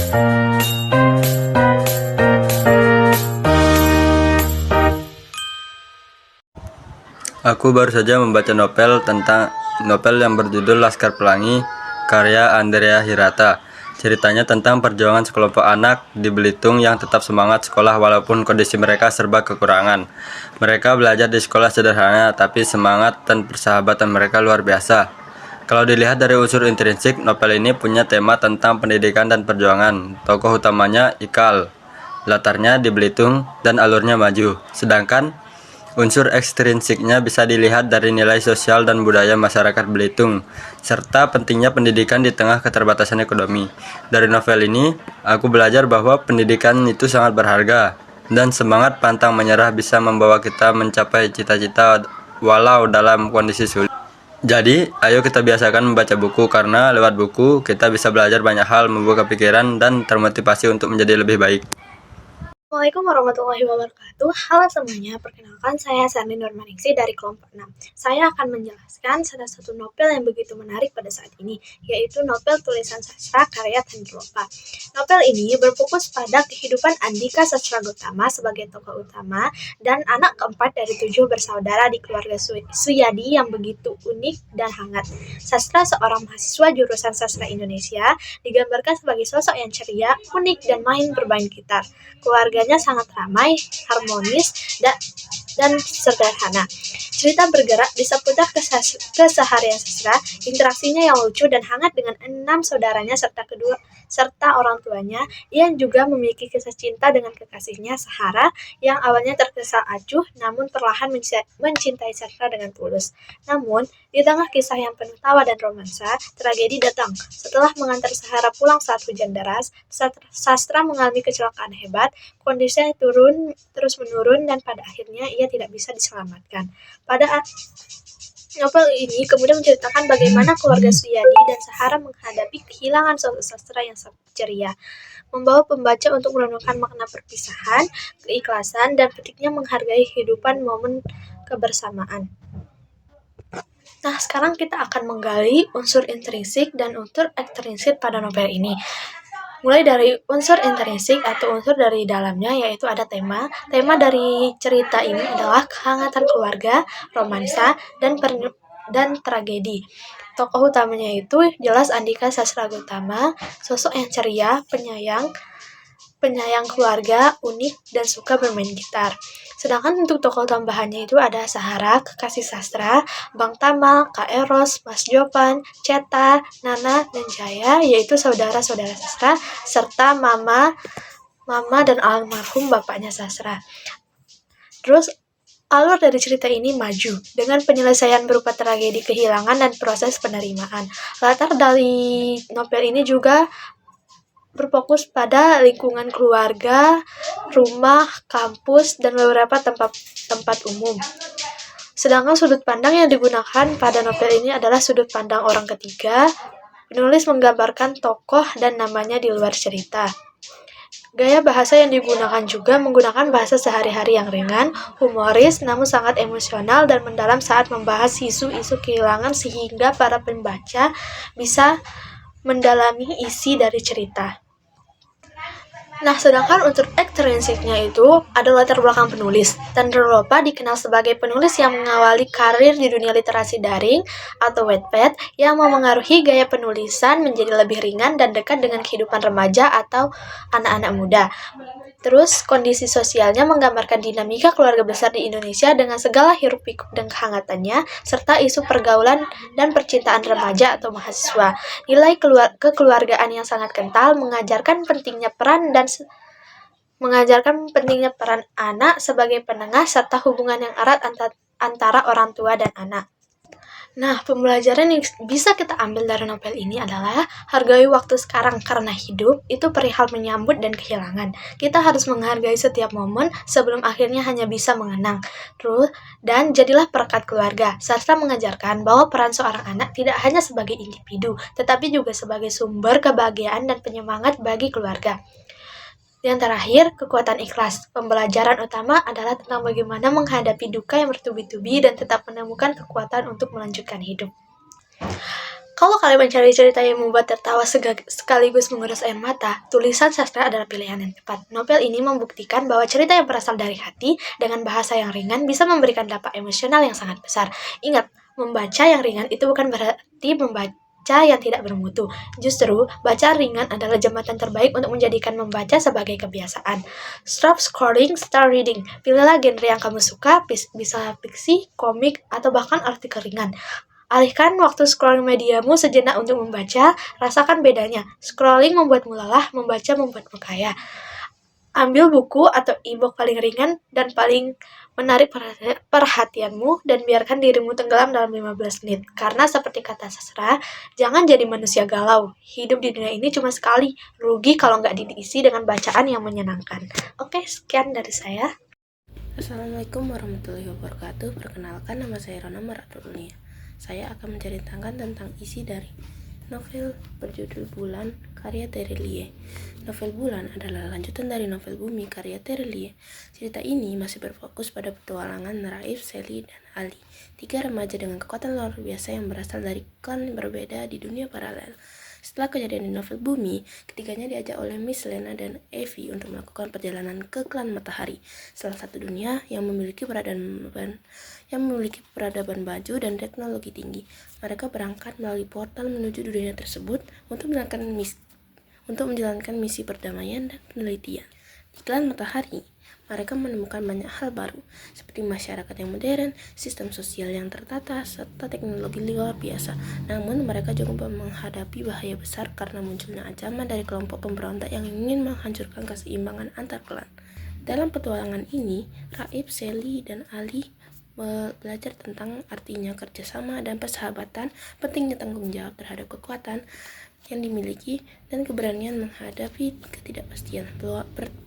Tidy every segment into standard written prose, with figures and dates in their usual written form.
Aku baru saja membaca novel yang berjudul Laskar Pelangi, karya Andrea Hirata. Ceritanya tentang perjuangan sekelompok anak di Belitung yang tetap semangat sekolah walaupun kondisi mereka serba kekurangan. Mereka belajar di sekolah sederhana, tapi semangat dan persahabatan mereka luar biasa. Kalau dilihat dari unsur intrinsik, novel ini punya tema tentang pendidikan dan perjuangan. Tokoh utamanya Ikal, latarnya di Belitung dan alurnya maju. Sedangkan unsur ekstrinsiknya bisa dilihat dari nilai sosial dan budaya masyarakat Belitung, serta pentingnya pendidikan di tengah keterbatasan ekonomi. Dari novel ini, aku belajar bahwa pendidikan itu sangat berharga, dan semangat pantang menyerah bisa membawa kita mencapai cita-cita walau dalam kondisi sulit. Jadi, ayo kita biasakan membaca buku, karena lewat buku kita bisa belajar banyak hal, membuka pikiran, dan termotivasi untuk menjadi lebih baik. Assalamualaikum warahmatullahi wabarakatuh. Halo semuanya, perkenalkan saya Sani Nurmaningsi dari kelompok 6. Saya akan menjelaskan salah satu novel yang begitu menarik pada saat ini, yaitu novel tulisan sastra karya Tenggelopa. Novel ini berfokus pada kehidupan Andika Sastra-Gautama sebagai tokoh utama dan anak keempat dari 7 bersaudara di keluarga Suyadi yang begitu unik dan hangat. Sastra, seorang mahasiswa jurusan sastra Indonesia, digambarkan sebagai sosok yang ceria, unik, dan main bermain gitar. Keluarganya sangat ramai, harmonis, dan sederhana. Cerita bergerak di seputar keseharian sastra, interaksinya yang lucu dan hangat dengan 6 saudaranya serta orang tuanya, yang juga memiliki kisah cinta dengan kekasihnya Sahara yang awalnya terkesan acuh namun perlahan mencintai sastra dengan tulus. Namun, di tengah kisah yang penuh tawa dan romansa, tragedi datang. Setelah mengantar Sahara pulang saat hujan deras, sastra mengalami kecelakaan hebat, kondisinya terus menurun dan pada akhirnya ia tidak bisa diselamatkan. Novel ini kemudian menceritakan bagaimana keluarga Suyadi dan Sahara menghadapi kehilangan sosok sastra yang ceria, membawa pembaca untuk merenungkan makna perpisahan, keikhlasan, dan pentingnya menghargai kehidupan momen kebersamaan. Nah, sekarang kita akan menggali unsur intrinsik dan unsur ekstrinsik pada novel ini. Mulai dari unsur intrinsik atau unsur dari dalamnya, yaitu ada tema. Tema dari cerita ini adalah kehangatan keluarga, romansa, dan tragedi. Tokoh utamanya itu jelas Andika Sastra-Gautama, sosok yang ceria, penyayang keluarga, unik, dan suka bermain gitar. Sedangkan untuk tokoh tambahannya itu ada Sahara, kekasih sastra, Bang Tama, Kak Eros, Mas Jovan, Ceta, Nana, dan Jaya, yaitu saudara-saudara sastra, serta mama dan almarhum bapaknya sastra. Terus, alur dari cerita ini maju, dengan penyelesaian berupa tragedi kehilangan dan proses penerimaan. Latar dari novel ini juga berfokus pada lingkungan keluarga, rumah, kampus, dan beberapa tempat umum. Sedangkan sudut pandang yang digunakan pada novel ini adalah sudut pandang orang ketiga. Penulis menggambarkan tokoh dan namanya di luar cerita. Gaya bahasa yang digunakan juga menggunakan bahasa sehari-hari yang ringan, humoris, namun sangat emosional dan mendalam saat membahas isu-isu kehilangan sehingga para pembaca bisa mendalami isi dari cerita. Nah, sedangkan unsur ekstrinsiknya itu adalah latar belakang penulis. Tenggelopa dikenal sebagai penulis yang mengawali karir di dunia literasi daring atau Wattpad yang memengaruhi gaya penulisan menjadi lebih ringan dan dekat dengan kehidupan remaja atau anak-anak muda. Terus, kondisi sosialnya menggambarkan dinamika keluarga besar di Indonesia dengan segala hiruk-pikuk dan kehangatannya, serta isu pergaulan dan percintaan remaja atau mahasiswa. Nilai kekeluargaan yang sangat kental mengajarkan pentingnya peran anak sebagai penengah serta hubungan yang erat antara orang tua dan anak. Nah, pembelajaran yang bisa kita ambil dari novel ini adalah hargai waktu sekarang karena hidup itu perihal menyambut dan kehilangan. Kita harus menghargai setiap momen sebelum akhirnya hanya bisa mengenang. Terus, dan jadilah perekat keluarga. Sastra mengajarkan bahwa peran seorang anak tidak hanya sebagai individu, tetapi juga sebagai sumber kebahagiaan dan penyemangat bagi keluarga. Yang terakhir, kekuatan ikhlas. Pembelajaran utama adalah tentang bagaimana menghadapi duka yang bertubi-tubi dan tetap menemukan kekuatan untuk melanjutkan hidup. Kalau kalian mencari cerita yang membuat tertawa sekaligus menguras air mata, tulisan sastra adalah pilihan yang tepat. Novel ini membuktikan bahwa cerita yang berasal dari hati dengan bahasa yang ringan bisa memberikan dampak emosional yang sangat besar. Ingat, membaca yang ringan itu bukan berarti membaca yang tidak bermutu. Justru, baca ringan adalah jembatan terbaik untuk menjadikan membaca sebagai kebiasaan. Stop scrolling, start reading. Pilihlah genre yang kamu suka, bisa fiksi, komik, atau bahkan artikel ringan. Alihkan waktu scrolling mediamu sejenak untuk membaca, rasakan bedanya. Scrolling membuatmu lelah, membaca membuatmu kaya. Ambil buku atau e-book paling ringan dan paling menarik perhatianmu dan biarkan dirimu tenggelam dalam 15 menit. Karena seperti kata sastra, jangan jadi manusia galau. Hidup di dunia ini cuma sekali. Rugi kalau nggak diisi dengan bacaan yang menyenangkan. Oke, sekian dari saya. Assalamualaikum warahmatullahi wabarakatuh. Perkenalkan, nama saya Rona Maratulia. Saya akan menceritakan tentang isi dari novel berjudul Bulan karya Terelie. Novel Bulan adalah lanjutan dari novel Bumi karya Terelie. Cerita ini masih berfokus pada petualangan Raif, Sally, dan Ali, 3 remaja dengan kekuatan luar biasa yang berasal dari klan berbeda di dunia paralel. Setelah kejadian di novel Bumi, ketiganya diajak oleh Miss Lena dan Evie untuk melakukan perjalanan ke klan Matahari, salah satu dunia yang memiliki peradaban baju dan teknologi tinggi. Mereka berangkat melalui portal menuju dunia tersebut untuk menjalankan misi perdamaian dan penelitian. Di klan Matahari, mereka menemukan banyak hal baru, seperti masyarakat yang modern, sistem sosial yang tertata, serta teknologi luar biasa. Namun, mereka juga menghadapi bahaya besar karena munculnya ancaman dari kelompok pemberontak yang ingin menghancurkan keseimbangan antar klan. Dalam petualangan ini, Raif, Sally, dan Ali belajar tentang artinya kerjasama dan persahabatan, pentingnya tanggung jawab terhadap kekuatan yang dimiliki, dan keberanian menghadapi ketidakpastian.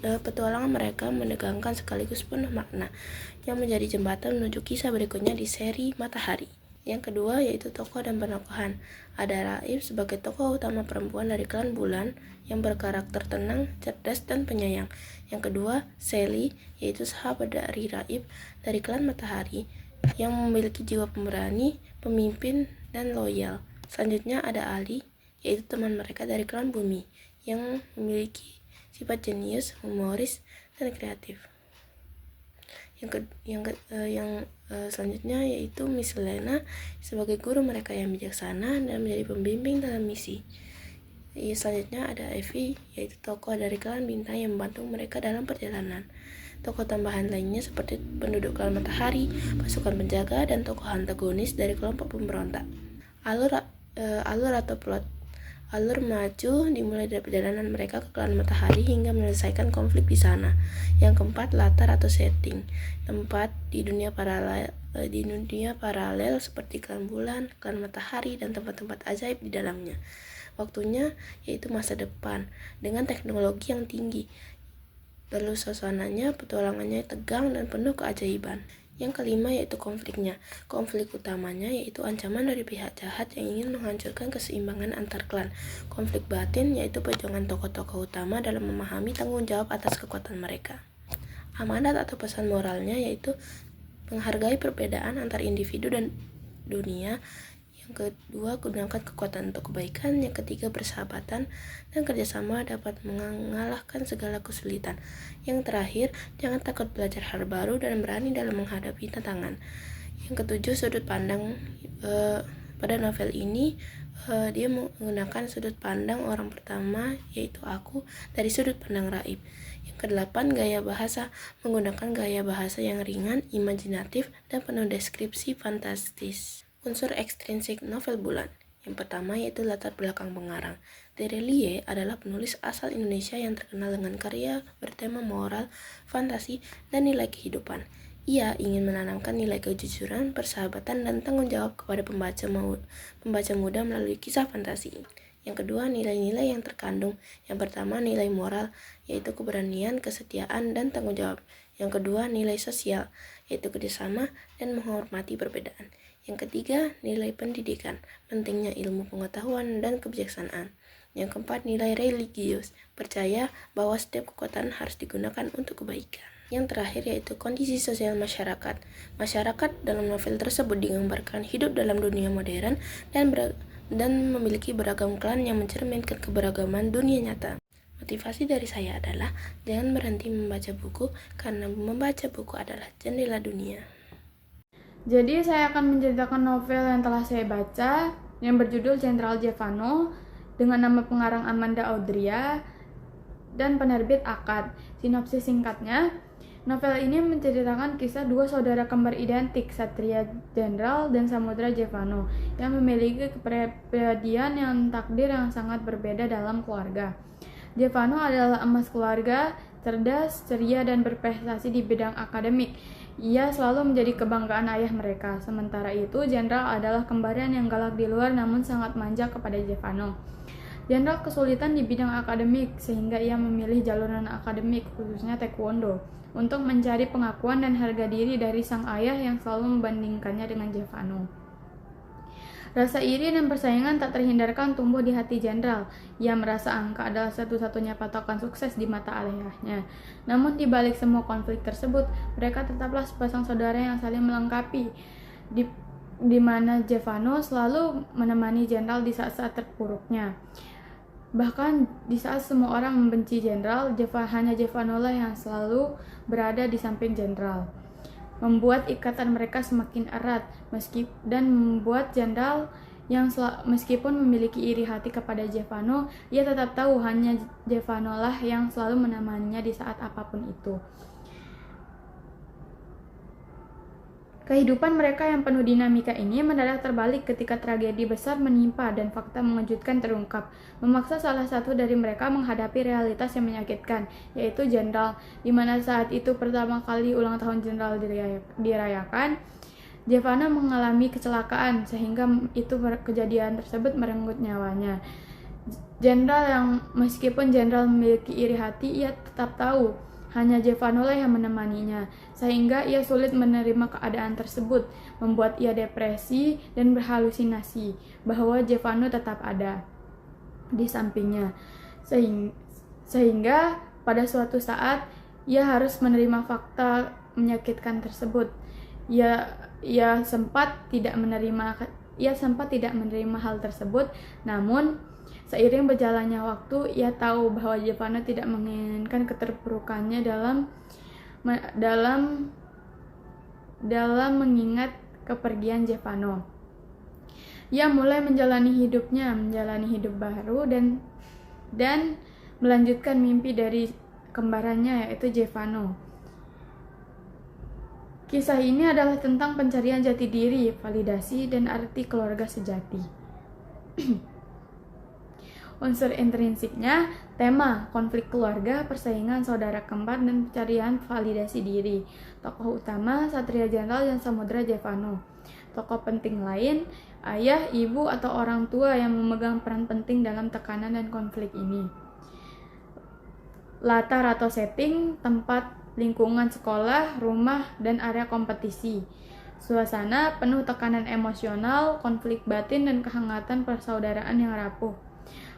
Petualangan mereka menegangkan sekaligus penuh makna, yang menjadi jembatan menuju kisah berikutnya di seri Matahari. Yang kedua yaitu tokoh dan penokohan. Ada Raif sebagai tokoh utama perempuan dari klan Bulan yang berkarakter tenang, cerdas, dan penyayang. Yang kedua, Sally, yaitu sahabat dari Raif dari klan Matahari yang memiliki jiwa pemberani, pemimpin, dan loyal. Selanjutnya ada Ali, yaitu teman mereka dari klan Bumi yang memiliki sifat jenius, humoris, dan kreatif. Selanjutnya yaitu Miss Lena sebagai guru mereka yang bijaksana dan menjadi pembimbing dalam misi. Selanjutnya ada Evie, yaitu tokoh dari klan Bintang yang membantu mereka dalam perjalanan. Tokoh tambahan lainnya seperti penduduk klan Matahari, pasukan penjaga, dan tokoh antagonis dari kelompok pemberontak. Alur maju dimulai dari perjalanan mereka ke klan Matahari hingga menyelesaikan konflik di sana. Yang keempat, latar atau setting. Tempat di dunia paralel seperti klan Bulan, klan Matahari, dan tempat-tempat ajaib di dalamnya. Waktunya yaitu masa depan dengan teknologi yang tinggi. Lalu suasananya, petualangannya tegang dan penuh keajaiban. Yang kelima yaitu konfliknya. Konflik utamanya yaitu ancaman dari pihak jahat yang ingin menghancurkan keseimbangan antar klan. Konflik batin yaitu perjuangan tokoh-tokoh utama dalam memahami tanggung jawab atas kekuatan mereka. Amanat atau pesan moralnya yaitu menghargai perbedaan antar individu dan dunia. Yang kedua, gunakan kekuatan untuk kebaikan. Yang ketiga, persahabatan dan kerjasama dapat mengalahkan segala kesulitan. Yang terakhir, jangan takut belajar hal baru dan berani dalam menghadapi tantangan. Yang ketujuh, sudut pandang. Pada novel ini, dia menggunakan sudut pandang orang pertama, yaitu aku, dari sudut pandang Raif. Yang kedelapan, gaya bahasa. Menggunakan gaya bahasa yang ringan, imajinatif, dan penuh deskripsi fantastis. Unsur ekstrinsik novel Bulan. Yang pertama yaitu latar belakang pengarang. Terelie adalah penulis asal Indonesia yang terkenal dengan karya bertema moral, fantasi, dan nilai kehidupan. Ia ingin menanamkan nilai kejujuran, persahabatan, dan tanggung jawab kepada pembaca muda melalui kisah fantasi. Yang kedua, nilai-nilai yang terkandung. Yang pertama, nilai moral, yaitu keberanian, kesetiaan, dan tanggung jawab. Yang kedua, nilai sosial, yaitu kerjasama dan menghormati perbedaan. Yang ketiga, nilai pendidikan, pentingnya ilmu pengetahuan dan kebijaksanaan. Yang keempat, nilai religius, percaya bahwa setiap kekuatan harus digunakan untuk kebaikan. Yang terakhir yaitu kondisi sosial masyarakat. Masyarakat dalam novel tersebut digambarkan hidup dalam dunia modern dan dan memiliki beragam klan yang mencerminkan keberagaman dunia nyata. Motivasi dari saya adalah jangan berhenti membaca buku, karena membaca buku adalah jendela dunia. Jadi saya akan menceritakan novel yang telah saya baca yang berjudul Jenderal Jevano dengan nama pengarang Amanda Audria dan penerbit Akad. Sinopsis singkatnya, novel ini menceritakan kisah dua saudara kembar identik, Satria Jenderal dan Samudra Jevano, yang memiliki kepribadian yang takdir yang sangat berbeda dalam keluarga. Jevano adalah emas keluarga, cerdas, ceria, dan berprestasi di bidang akademik. Ia selalu menjadi kebanggaan ayah mereka. Sementara itu, Jenderal adalah kembaran yang galak di luar namun sangat manja kepada Jevano. Jenderal kesulitan di bidang akademik sehingga ia memilih jalur non-akademik, khususnya taekwondo, untuk mencari pengakuan dan harga diri dari sang ayah yang selalu membandingkannya dengan Jevano. Rasa iri dan persaingan tak terhindarkan tumbuh di hati Jenderal. Ia merasa angka adalah satu-satunya patokan sukses di mata ayahnya. Namun di balik semua konflik tersebut, mereka tetaplah sepasang saudara yang saling melengkapi, di mana Jevano selalu menemani Jenderal di saat-saat terpuruknya. Bahkan di saat semua orang membenci Jenderal, hanya Jevano lah yang selalu berada di samping Jenderal, membuat ikatan mereka semakin erat, dan membuat Jenderal yang meskipun memiliki iri hati kepada Jevano, ia tetap tahu hanya Jevano lah yang selalu menemaninya di saat apapun itu. Kehidupan mereka yang penuh dinamika ini mendadak terbalik ketika tragedi besar menimpa dan fakta mengejutkan terungkap, memaksa salah satu dari mereka menghadapi realitas yang menyakitkan, yaitu Jenderal, di mana saat itu pertama kali ulang tahun Jenderal dirayakan. Jevano mengalami kecelakaan sehingga kejadian tersebut merenggut nyawanya. Jenderal yang meskipun Jenderal memiliki iri hati, ia tetap tahu hanya Jevano lah yang menemaninya, sehingga ia sulit menerima keadaan tersebut, membuat ia depresi dan berhalusinasi bahwa Jevano tetap ada di sampingnya, sehingga pada suatu saat ia harus menerima fakta menyakitkan tersebut. Ia sempat tidak menerima hal tersebut, namun seiring berjalannya waktu, ia tahu bahwa Jevano tidak menginginkan keterpurukannya dalam mengingat kepergian Jevano. Ia mulai menjalani hidup baru dan melanjutkan mimpi dari kembarannya, yaitu Jevano. Kisah ini adalah tentang pencarian jati diri, validasi, dan arti keluarga sejati. Unsur intrinsiknya, tema, konflik keluarga, persaingan saudara kembar, dan pencarian validasi diri. Tokoh utama, Satria Jenderal dan Samudra Jevano. Tokoh penting lain, ayah, ibu, atau orang tua yang memegang peran penting dalam tekanan dan konflik ini. Latar atau setting, tempat, lingkungan sekolah, rumah, dan area kompetisi. Suasana penuh tekanan emosional, konflik batin, dan kehangatan persaudaraan yang rapuh.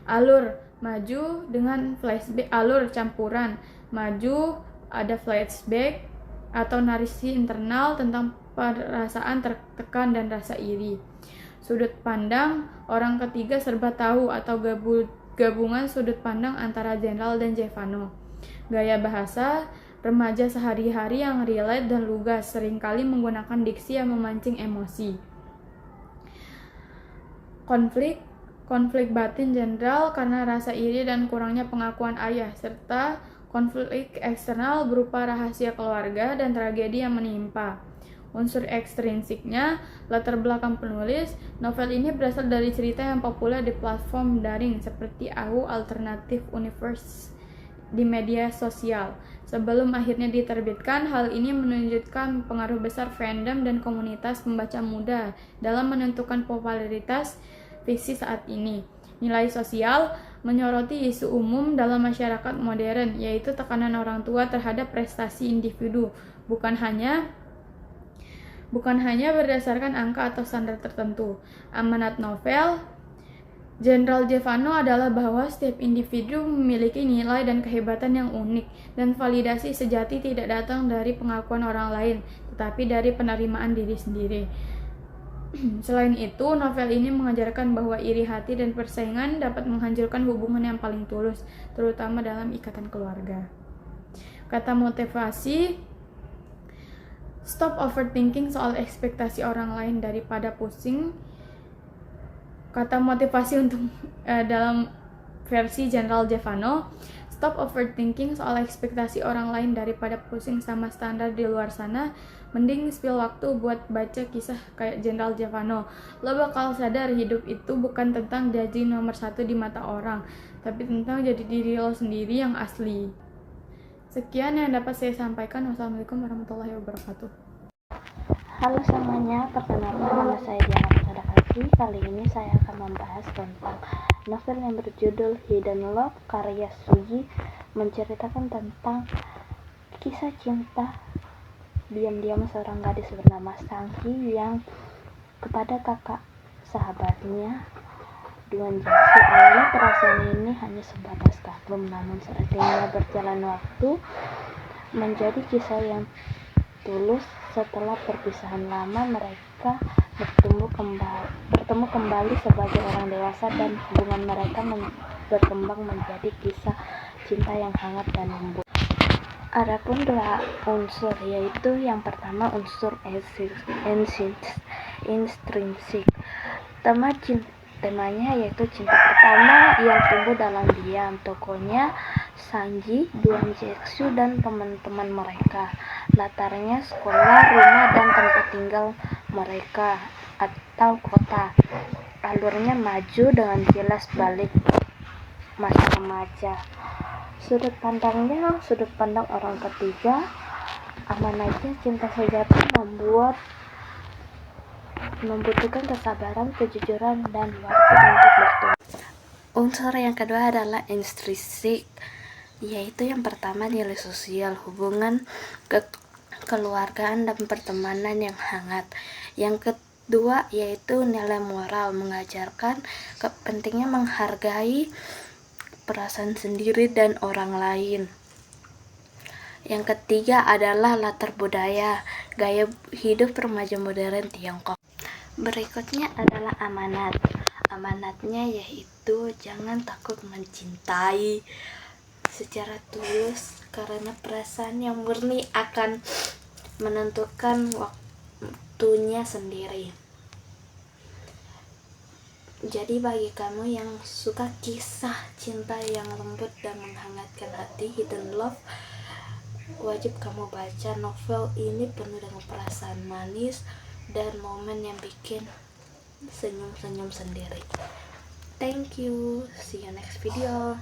Alur maju dengan flashback, alur campuran maju, ada flashback atau narasi internal tentang perasaan tertekan dan rasa iri. Sudut pandang orang ketiga serba tahu atau gabungan sudut pandang antara Jenderal dan Jevano. Gaya bahasa remaja sehari-hari yang relate dan lugas, seringkali menggunakan diksi yang memancing emosi. Konflik batin Jenderal karena rasa iri dan kurangnya pengakuan ayah, serta konflik eksternal berupa rahasia keluarga dan tragedi yang menimpa. Unsur ekstrinsiknya, latar belakang penulis, novel ini berasal dari cerita yang populer di platform daring seperti AU Alternative Universe di media sosial. Sebelum akhirnya diterbitkan, hal ini menunjukkan pengaruh besar fandom dan komunitas pembaca muda dalam menentukan popularitas fiksi saat ini. Nilai sosial menyoroti isu umum dalam masyarakat modern, yaitu tekanan orang tua terhadap prestasi individu, bukan hanya berdasarkan angka atau standar tertentu. Amanat novel Jenderal Jevano adalah bahwa setiap individu memiliki nilai dan kehebatan yang unik, dan validasi sejati tidak datang dari pengakuan orang lain, tetapi dari penerimaan diri sendiri. Selain itu, novel ini mengajarkan bahwa iri hati dan persaingan dapat menghancurkan hubungan yang paling tulus, terutama dalam ikatan keluarga. Kata motivasi, stop overthinking soal ekspektasi orang lain daripada pusing. Kata motivasi untuk dalam versi Jenderal Jevano, stop overthinking soal ekspektasi orang lain daripada pusing sama standar di luar sana. Mending spill waktu buat baca kisah kayak Jenderal Jevano. Lo bakal sadar hidup itu bukan tentang jadi nomor 1 di mata orang, tapi tentang jadi diri lo sendiri yang asli. Sekian yang dapat saya sampaikan. Wassalamualaikum warahmatullahi wabarakatuh. Halo semuanya, perkenalkan nama saya Diana Sadakasi. Kali ini saya akan membahas tentang novel yang berjudul Hidden Love karya Sugi, menceritakan tentang kisah cinta diam-diam seorang gadis bernama Sangki yang kepada kakak sahabatnya Duan Jaksi. Awalnya perasaan ini hanya sebatas kagum, namun seiringnya berjalan waktu menjadi kisah yang tulus. Setelah perpisahan lama, mereka bertemu kembali sebagai orang dewasa dan hubungan mereka berkembang menjadi kisah cinta yang hangat dan lembut. Adapun dua unsur, yaitu yang pertama unsur intrinsik. Temanya yaitu cinta pertama yang tumbuh dalam diam. Tokohnya Sanji, Duan Jeksu, dan teman-teman mereka. Latarnya sekolah, rumah, dan tempat tinggal mereka atau kota. Alurnya maju dengan jelas balik masa remaja. Sudut pandang orang ketiga. Amanatnya cinta sejati membutuhkan kesabaran, kejujuran, dan waktu untuk bertumbuh. Unsur yang kedua adalah intrinsik, yaitu yang pertama nilai sosial, hubungan kekeluargaan dan pertemanan yang hangat. Yang kedua yaitu nilai moral, mengajarkan pentingnya menghargai perasaan sendiri dan orang lain. Yang ketiga adalah latar budaya, gaya hidup remaja modern Tiongkok. Berikutnya adalah amanat. Amanatnya yaitu jangan takut mencintai secara tulus, karena perasaan yang murni akan menentukan waktunya sendiri. Jadi bagi kamu yang suka kisah cinta yang lembut dan menghangatkan hati, Hidden Love, wajib kamu baca. Novel ini penuh dengan perasaan manis dan momen yang bikin senyum-senyum sendiri. Thank you, see you next video.